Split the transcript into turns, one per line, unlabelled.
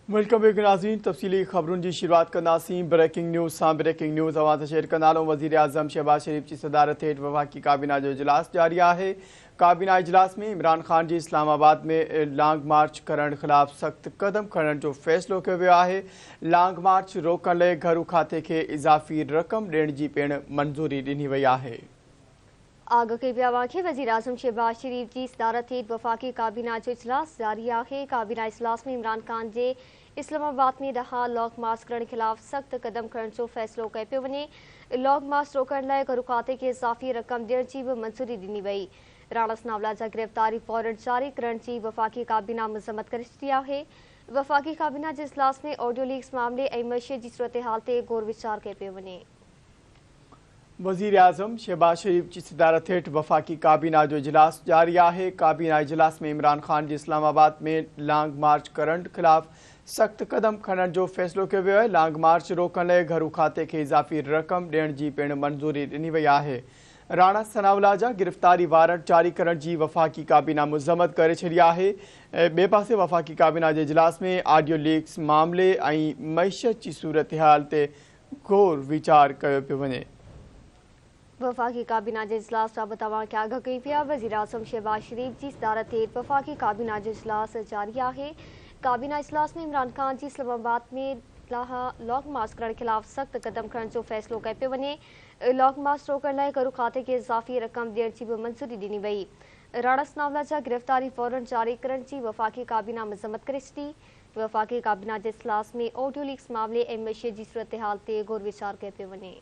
Welcome back नाज़रीन। तफसीली खबरों की शुरुआत कंदासीं। ब्रेकिंग न्यूज़ सां ब्रेकिंग न्यूज़ अवां शेयर कंदालों। वज़ीर आज़म शहबाज शरीफ की सदारत हेठि वफ़ाक़ी काबीना जो इजलास जारी है। काबीना इजलास में इमरान खान की इस्लामाबाद में लॉन्ग मार्च करण खिलाफ सख्त कदम खणण जो फ़ैसिलो कियो वियो आहे। लॉन्ग मार्च रोकण लाइ घरू खाते के इज़ाफ़ी रक़म ॾियण जी पिण मंज़ूरी ॾिनी वई आहे।
आग के विया के वज़ीर आज़म शहबाज शरीफ की सदारत हेठि वफ़ाक़ी काबीना जो इजलास जारी है। काबीना इजलास में इमरान खान के इस्लामाबाद में ॾांहुं लॉन्ग मार्च करण खिलाफ सख्त कदम खणण जो फ़ैसिलो कयो पियो वञे। लॉन्ग मार्च रोकण लाइ घरू खाते के इज़ाफ़ी रक़म ॾियण जी भी मंज़ूरी ॾिनी वई। राणा सनावला जा गिरफ़्तारी वारंट जारी करण की वफ़ाक़ी काबीना मज़म्मत करे छॾी आहे। वफ़ाक़ी काबीना जे इजलास में ऑडियो लीक्स मामले ऐं मईशत की सूरत हाल ते गौर विचार कयो पियो वञे।
वज़ीर आज़म शहबाज शरीफ की सदारत हेठि वफ़ाक़ी काबीना जो इजलास जारी है। काबीना इजलास में इमरान खान की इस्लामाबाद में लॉन्ग मार्च करण खिलाफ सख्त कदम खणण जो फ़ैसिलो कियो वियो है। लॉन्ग मार्च रोकण लाइ घरू खाते के इज़ाफ़ी रक़म ॾियण जी पिण मंज़ूरी ॾिनी वई आहे। राणा सनावला जा गिरफ़्तारी वारंट जारी करण जी वफ़ाक़ी काबीना मुज़म्मत करे छॾी आहे। ॿिए पासे वफ़ाक़ी काबीना जे इजलास में ऑडियो लीक्स मामले ऐं मईशत जी सूरत हाल ते गौर वीचार कयो पियो वञे।
वफ़ाक़ी काबीना जे इजलास बाबत तव्हांखे आगाह कई पिया। वज़ीर आज़म शहबाज शरीफ की सदारत हेठि वफ़ाक़ी काबीना जो इजलास जारी है। काबीना इजलास में इमरान खान की इस्लामाबाद में लॉन्ग मार्च करण खिलाफ सख्त कदम खणण जो फ़ैसिलो कयो पियो वञे। लॉन्ग मार्च रोकण लाइ घरू खाते के इज़ाफ़ी रक़म ॾियण जी भी मंज़ूरी ॾिनी वई। राणा सनावला जा गिरफ़्तारी वारंट जारी करण की वफ़ाक़ी काबीना मज़म्मत करे छॾी। वफ़ाक़ी काबीना जे इजलास में ऑडियो लीक्स मामले ऐं मईशत जी सूरत हाल ते गौर विचार कयो पियो वञे।